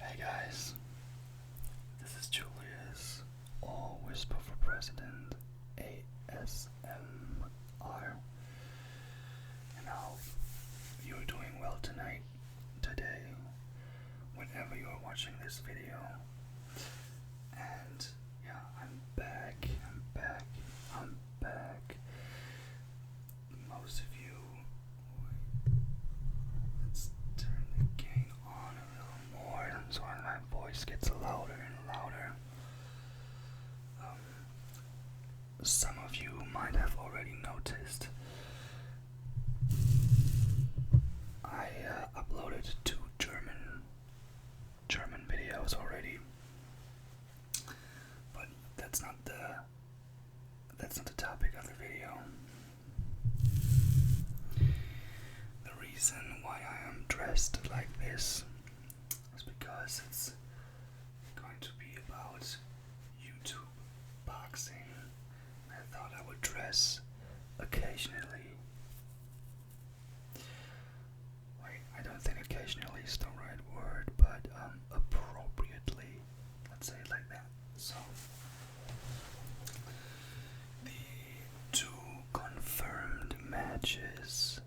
Hey guys, this is Julius, or WhisperForPresident, ASMR, and I hope you're doing well today, whenever you're watching this video. And yeah, I'm back. Most of you, let's turn the gain on a little more so my voice gets louder and louder. Some of you might have already noticed I uploaded 2 German videos already, but that's not the topic of the video. The reason why I am dressed like this is because it's going to be about YouTube boxing. I thought I would dress occasionally. Wait, I don't think occasionally is the right word, but appropriately. Let's say it like that. So, the 2 confirmed matches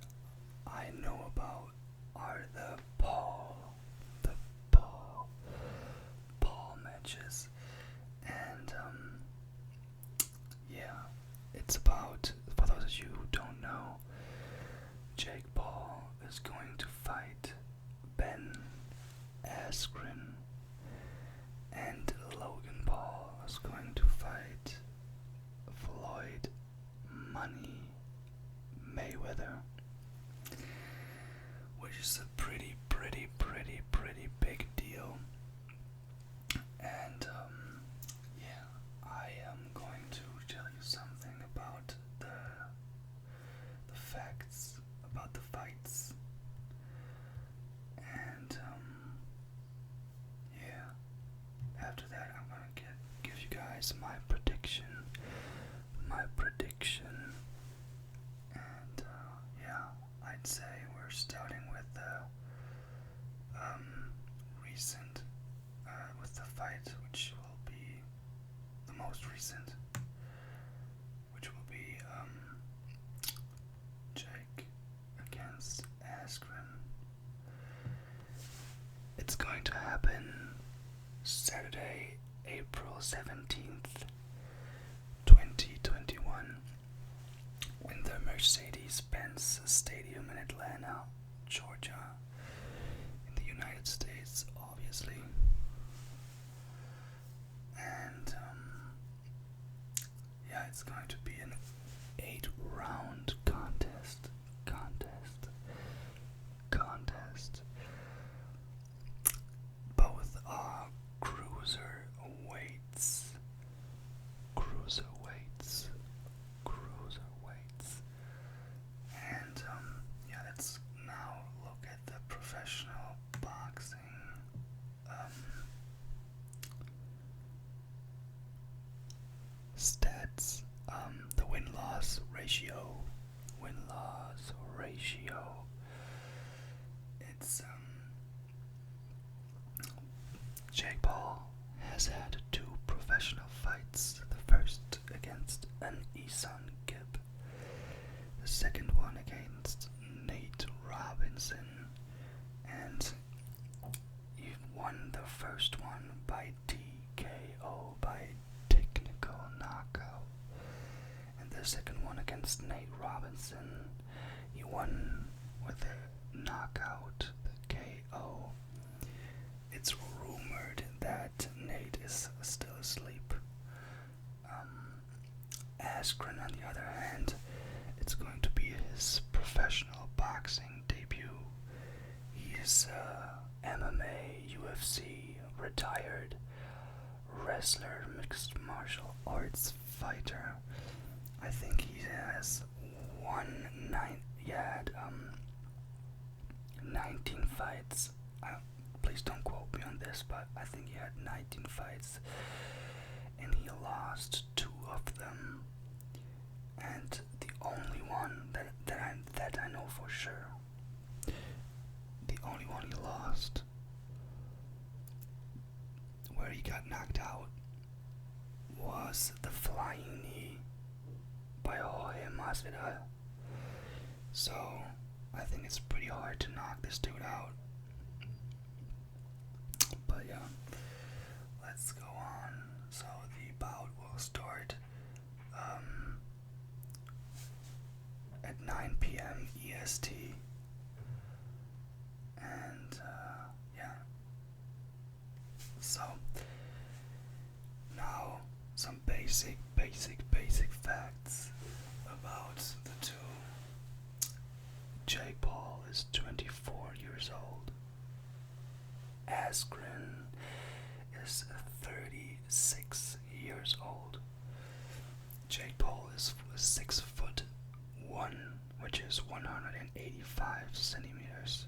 I know about are the Paul matches, and yeah, it's about, for those of you who don't know, Jake Paul is going to fight Ben Askren, and Logan Paul is going to fight Floyd Mayweather, which is a pretty big deal. And yeah, I am going to tell you something about the facts about the fights. And yeah, after that I'm gonna give you guys my prediction. And yeah, I'd say we're starting with the recent, with the fight, which will be the most recent, which will be Jake against Askren. It's going to happen Saturday, April 17th, 2021, in the Mercedes-Benz Stadium in Atlanta, Georgia, in the United States, obviously. And yeah, it's going to be an 8-round contest. Both are cruiserweights. And yeah, let's now look at the professional boxing stats. The win-loss ratio. It's Jake Paul has had 2 professional fights. The first against an Isan Gibb, the second one against Nate Robinson, and he won the first one by TKO, by technical knockout, and the second one against Nate Robinson, he won with a knockout, the KO. It's rumored that Nate is still asleep. Askren, on the other hand, it's going to be his professional boxing debut. He's MMA, UFC, retired wrestler, mixed martial arts fighter. I think he has 19 fights. Please don't quote me on this, but I think he had 19 fights, and he lost 2 of them. And the only one that I know for sure, the only one he lost where he got knocked out was the flying knee by Masvidal. So I think it's pretty hard to knock this dude out. But yeah, let's go on. So the bout will start at 9 p.m. EST. And yeah. So now some basic facts about the two. Jake Paul is 24 years old. Askren is 36 years old. Jake Paul is 6'1", which is 185 centimeters.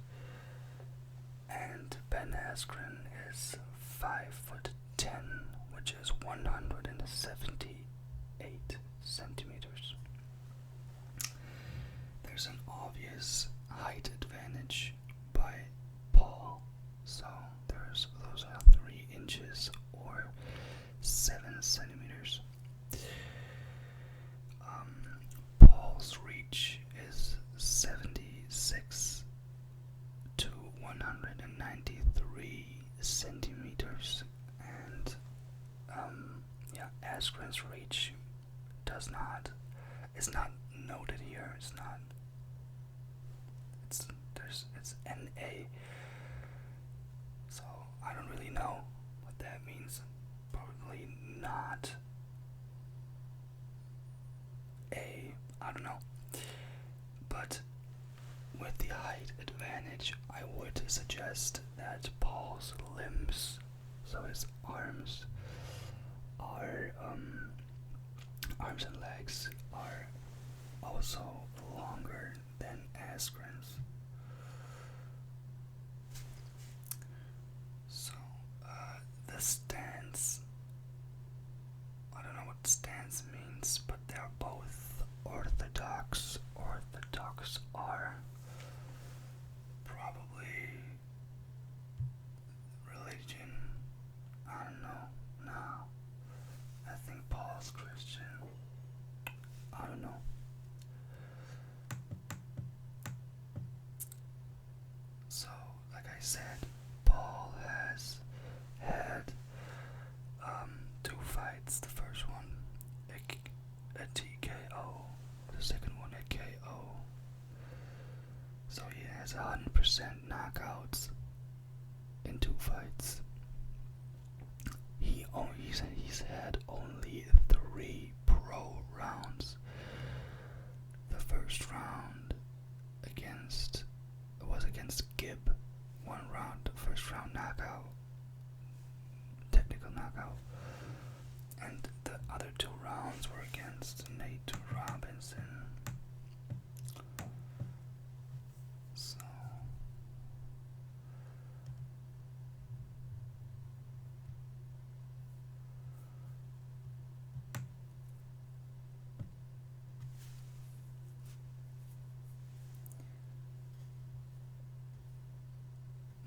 And Ben Askren is 5'10", which is 178 centimeters. There's an obvious height advantage by Paul. So those are 3 inches or 7 centimeters. Paul's reach is 76 to 193 centimeters, and Askren's reach is not noted here. It's NA. So I don't really know what that means. Probably not A. I don't know. But with the height advantage, I would suggest that Paul's limbs, so his arms and legs are also longer than Askren's. So the stance, I don't know what stance means, but they're both orthodox. Orthodox are probably religion. I don't know. No. I think Paul's Christian. I don't know. So, like I said, Paul has had 2 fights. The first one a TKO, the second one a KO. So he has 100% knockouts in 2 fights. He's had only 3 pro rounds. The first round was against Gibb. 1 round, the first round knockout, technical knockout, and the other 2 rounds were against Nate Robinson. So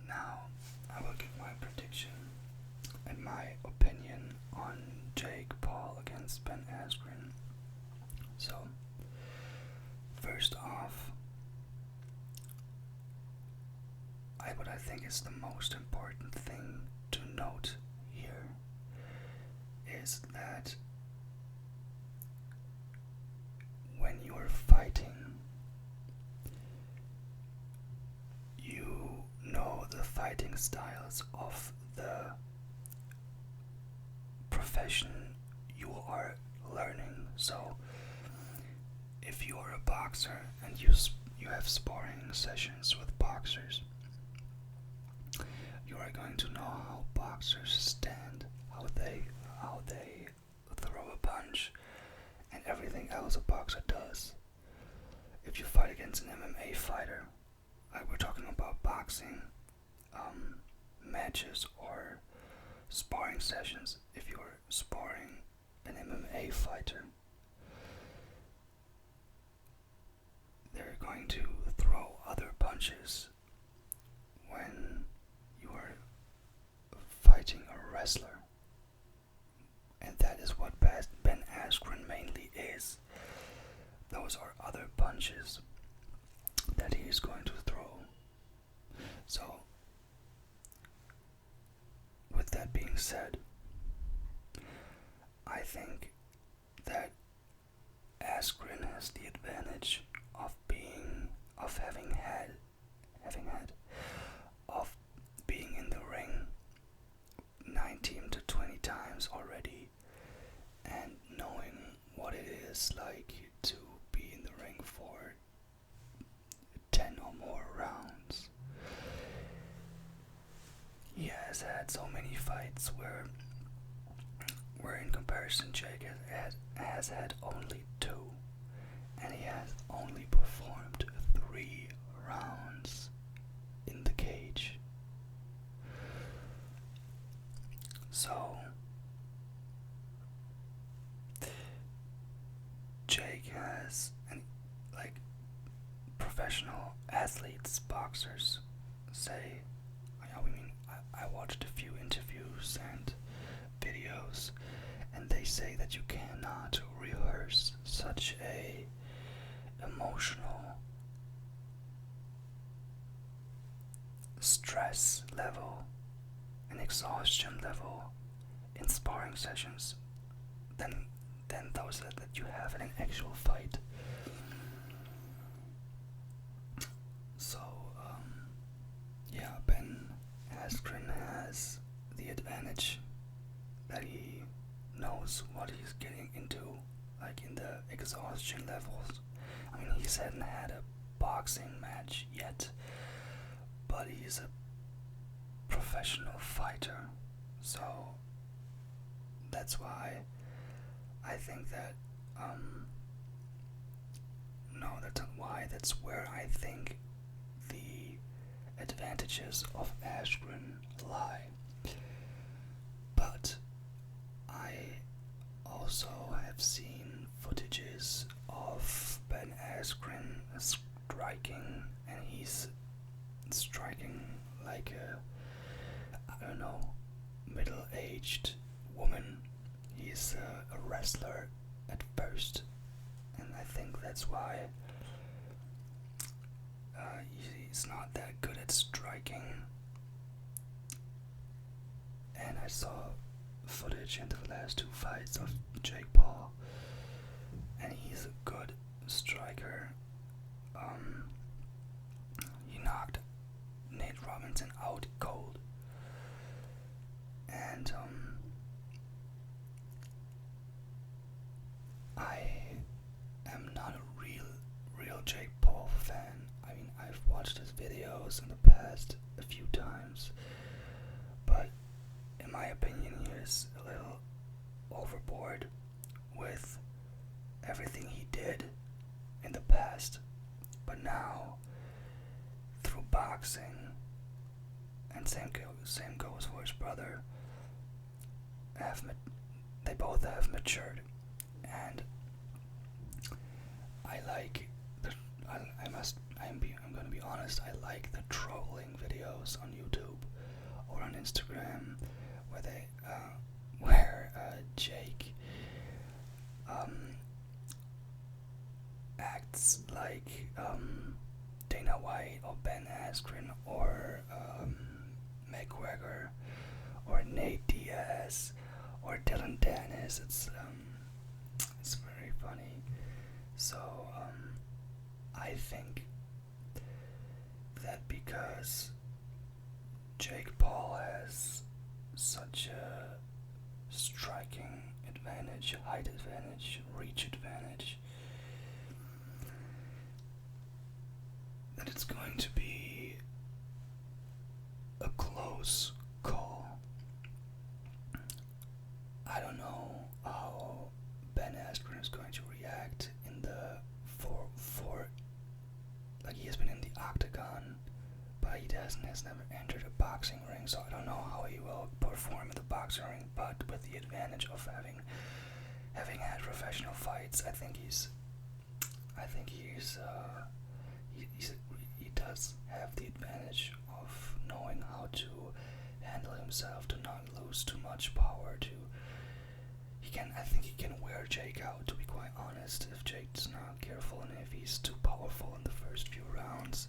now I will give my prediction and my opinion on Jake Paul against Ben Askren. So, first off, what I think is the most important thing to note here is that when you're fighting, you know the fighting styles of the profession you are learning. So if you are a boxer and you have sparring sessions with boxers, you are going to know how boxers stand, how they throw a punch, and everything else a boxer does. If you fight against an MMA fighter, like we're talking about boxing matches or sparring sessions, if you're sparring an MMA fighter, they're going to throw other punches. When you are fighting a wrestler, said, I think that Askren has the advantage of being in the ring 19 to 20 times already, and knowing what it is like to be in the ring for 10 or more rounds. He has had so many fights where in comparison Jake has had only 2, and he has only performed 3 rounds in the cage. So Jake has, and like professional athletes, boxers say, I watched a few interviews and videos, and they say that you cannot rehearse such a emotional stress level and exhaustion level in sparring sessions than those that you have in an actual fight. So Ben Askren has the advantage that he knows what he's getting into, like in the exhaustion levels. I mean, he hasn't had a boxing match yet, but he's a professional fighter, so that's why I think that that's where I think the advantages of Askren lie. But I also have seen footages of Ben Askren striking, and he's striking like a middle-aged woman. He's a wrestler at first, and I think that's why he's not that good at striking. And I saw footage in the last 2 fights of Jake Paul, and he's a good striker. He knocked Nate Robinson out cold, and I am not a real Jake Paul fan. I mean, I've watched his videos in the past a few times, but in my opinion, he is a little overboard with everything he did in the past. But now, through boxing, and same goes for his brother, they both have matured, and I'm gonna be honest, I like the trolling videos on YouTube or on Instagram where Jake acts like Dana White or Ben Askren or Mayweather or Nate Diaz or Dylan Dennis. It's very funny. So I think that because Jake Paul has such a striking advantage, height advantage, reach advantage, that it's going to be a close call. I don't know how Ben Askren is going to react in the like he has been in the octagon, but he has never entered a boxing ring, so I don't know how he will perform in the boxing ring. But with the advantage of having had professional fights, I think he does have the advantage of knowing how to handle himself, to not lose too much power. I think he can wear Jake out, to be quite honest, if Jake's not careful and if he's too powerful in the first few rounds.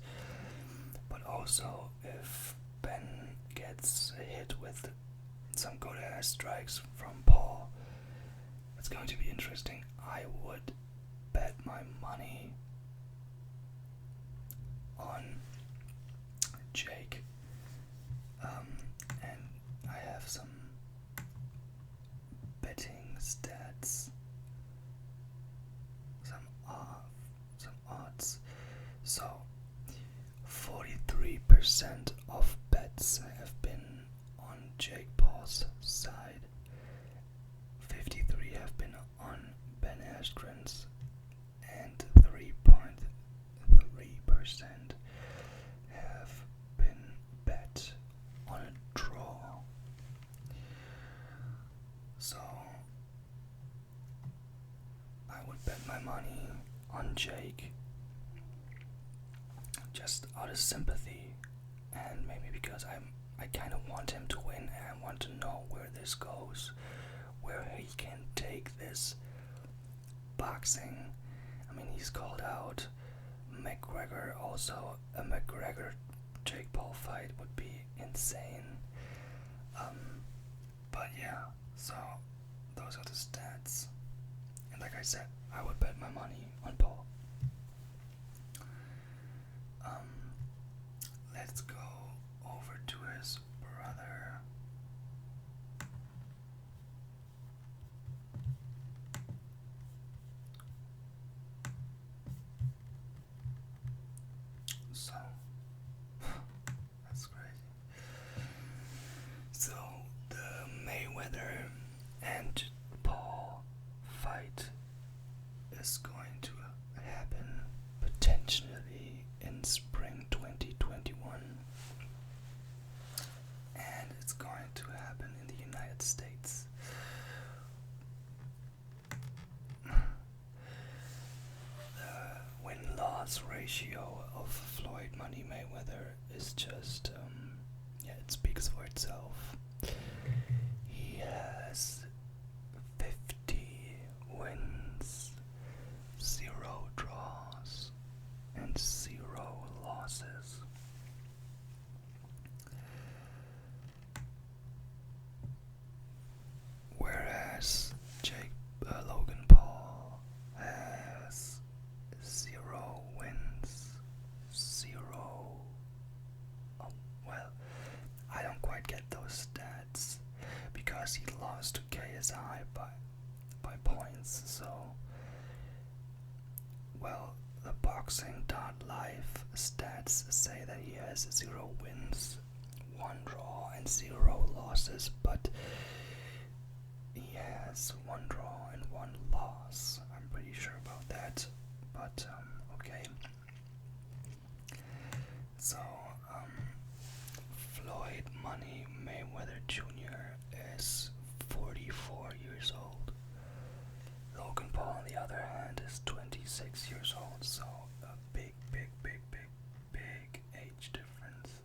But also, if Ben gets hit with some good ass strikes from Paul. It's going to be interesting. I would bet my money on Jake, and I have some betting stats, some odds. So 43% of bets have been on Jake Paul's side. 53 have been on Ben Askren's, and 3.3% have been bet on a draw. So I would bet my money on Jake, just out of sympathy, and maybe because I kind of want him to win, and I want to know where this goes, where he can take this boxing. I mean, he's called out McGregor. Also, a McGregor Jake Paul fight would be insane. But yeah, so those are the stats. And like I said, I would bet my money on Paul. Let's go over to his brother. So, that's crazy. So, the Mayweather and Paul fight is going to happen potentially in spring 2021. And it's going to happen in the United States. The win-loss ratio of Floyd Money Mayweather is just, it speaks for itself. He has 50 wins, 0 draws, and 0 losses. Whereas Logan Paul has 0 wins, 0. Oh, well, I don't quite get those stats because he lost to KSI by points. So, well, the boxing.live stats say that he has 0 wins, 1 draw, and 0 losses, but he has 1 draw and 1 loss. I'm pretty sure about that, but okay. So, Floyd Money Mayweather Jr. is 44 years old. Logan Paul, on the other hand, is 26 years old, so a big age difference.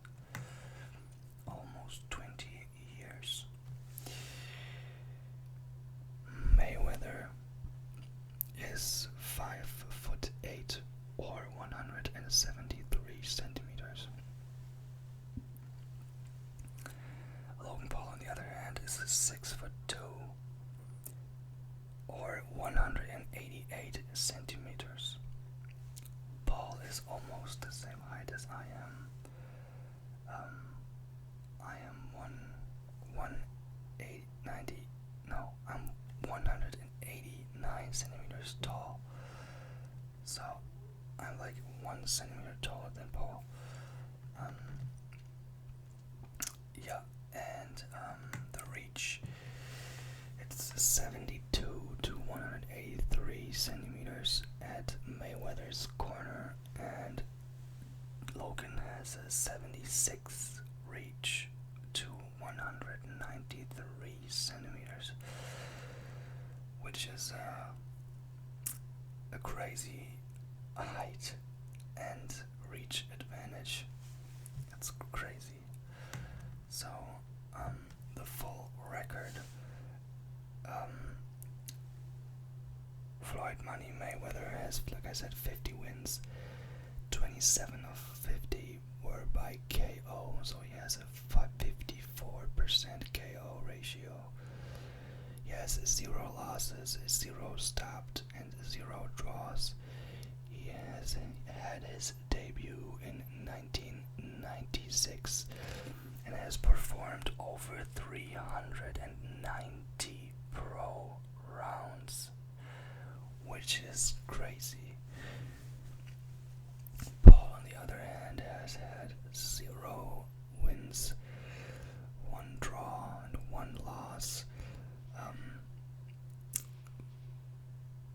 Almost 20 years. Mayweather is 5'8" or 173 centimeters. Logan Paul, on the other hand, is 6'2" or 188 centimeters. Paul is almost the same height as I am. I am 189 centimeters tall. So I'm like 1 centimeter taller than Paul. And the reach, it's 72 to 183 centimeters at Mayweather's corner, and Logan has a 76 reach to 193 centimeters, which is a crazy height and reach advantage. It's crazy. So, the full record, Floyd Money Mayweather has, like I said, 50 wins. 27 of 50 were by KO, so he has a 54% KO ratio. has 0 losses, 0 stopped, and 0 draws. He has had his debut in 1996 and has performed over 390 pro rounds, which is crazy. Paul, on the other hand, has had 0 wins, 1 draw, and 1 loss.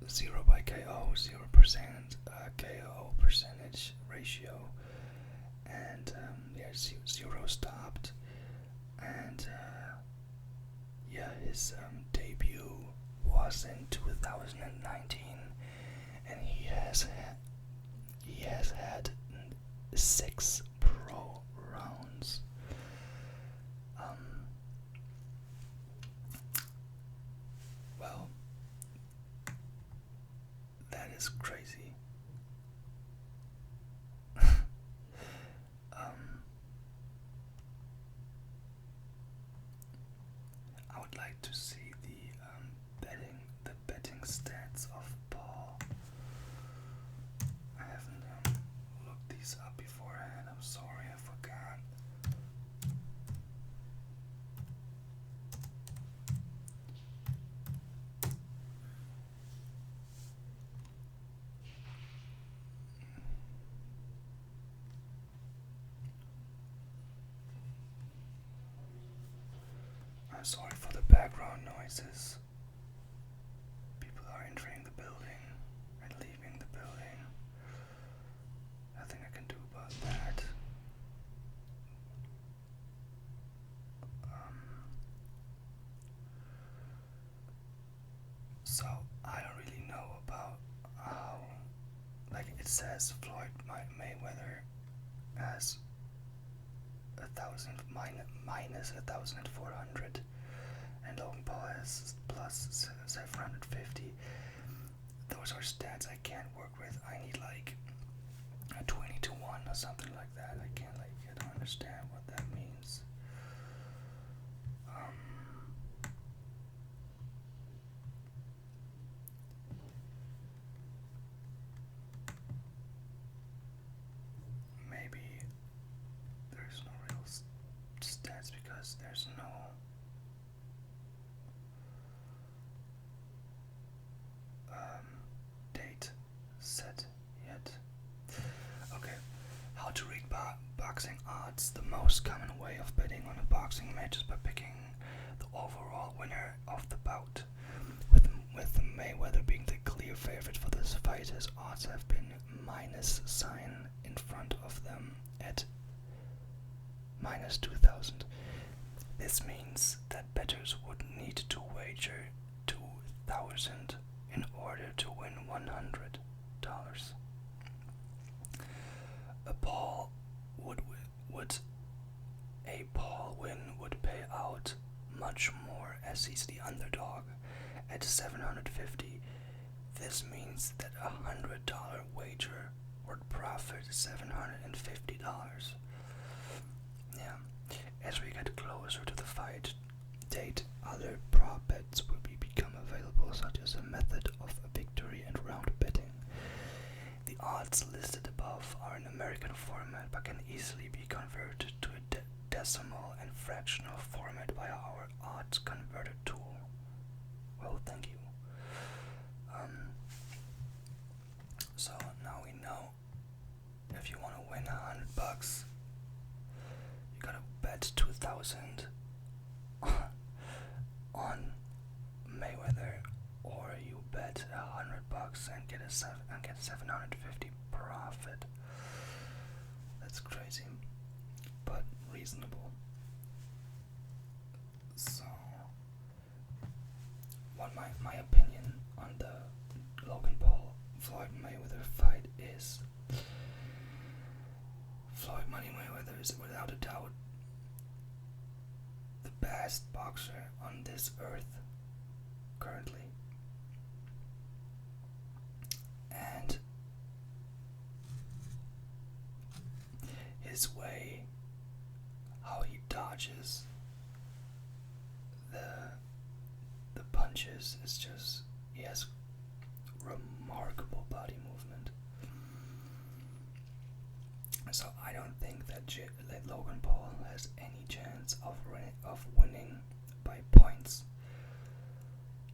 0 by KO, 0% KO percentage ratio, and 0 stopped. And his debut was in 2019, and he has had 6 pro rounds. Well, that is crazy. I would like to see the betting stats of Paul. I haven't looked these up beforehand. I'm sorry, I forgot. I'm sorry for the background noises. People are entering the building and leaving the building. Nothing I can do about that. So I don't really know about how, like it says Floyd Mayweather has minus 1,400, and Logan Paul has plus 750. Those are stats I can't work with. I need like a 20 to 1 or something like that. I don't understand what that means. Maybe there's no real stats because there's no date set yet. Okay, how to read boxing odds. The most common way of betting on a boxing match is by picking the overall winner of the bout. With Mayweather being the clear favorite for this fight, his odds have been minus sign in front of them at minus 2,000. This means that bettors would need to wager 2,000 in order to win $100. A Paul win would pay out much more, as he's the underdog at 750. This means that a $100 wager would profit $750. Yeah. As we get closer to the fight date, other prop bets will become available, such as a method of victory and round betting. The odds listed above are in American format, but can easily be converted to a decimal and fractional format via our odds converter tool. Well, thank you. So now we know if you want to win $100, you gotta bet 2,000 on Mayweather, or you bet $100 and get 750 profit. That's crazy, but reasonable. So, what my opinion on the Logan Paul Floyd Mayweather fight is, Floyd Mayweather is without a doubt the best boxer on this earth currently, and his way, how he dodges the the punches is just, he has remarkable body movement. So I don't think that Logan Paul has any chance of winning by points.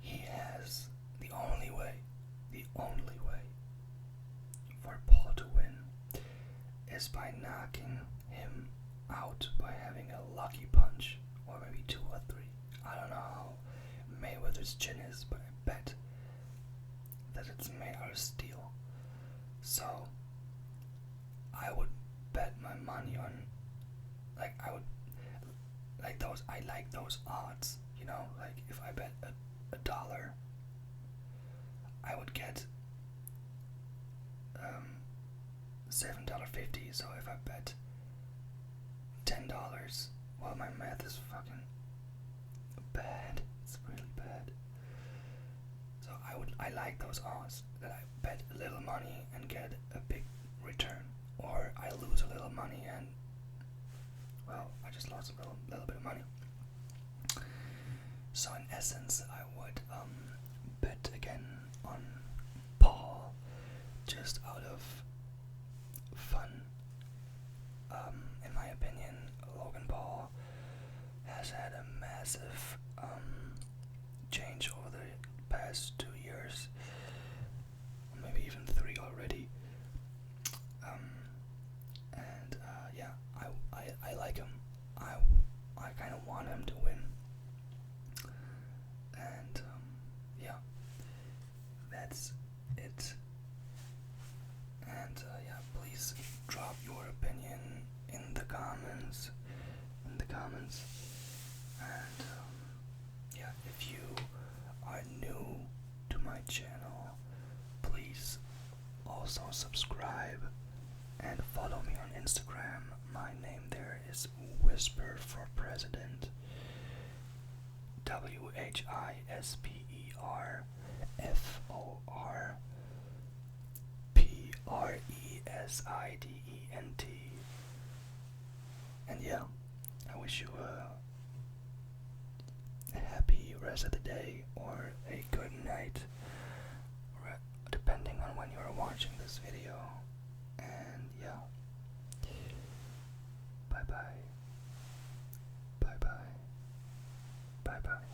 He has the only way for Paul to win is by knocking him out by having a lucky punch, or maybe 2 or 3. I don't know how Mayweather's chin is, but I bet that it's made out of steel. So I would bet my money on, like, I like those odds, you know, like if I bet a dollar, I would get $7.50. So if I bet $10, well, my math is fucking bad. It's really bad. So I like those odds that I bet a little money and get a big return, or I lose a little money and, well, I just lost a little bit of money. So in essence, I would bet again on Paul, just out of fun. In my opinion, Logan Paul has had a massive change over the past 2 years, maybe even 3 already. Yeah, I like him. I kind of want him to win. And yeah, that's it. And yeah, please drop your opinion in the comments. And yeah, if you are new to my channel, please also subscribe and follow me on Instagram. My name there is WhisperForPresident. WhisperForPresident. And yeah, I wish you a happy rest of the day or a good night, depending on when you are watching this video. And yeah, bye bye. Bye bye. Bye bye.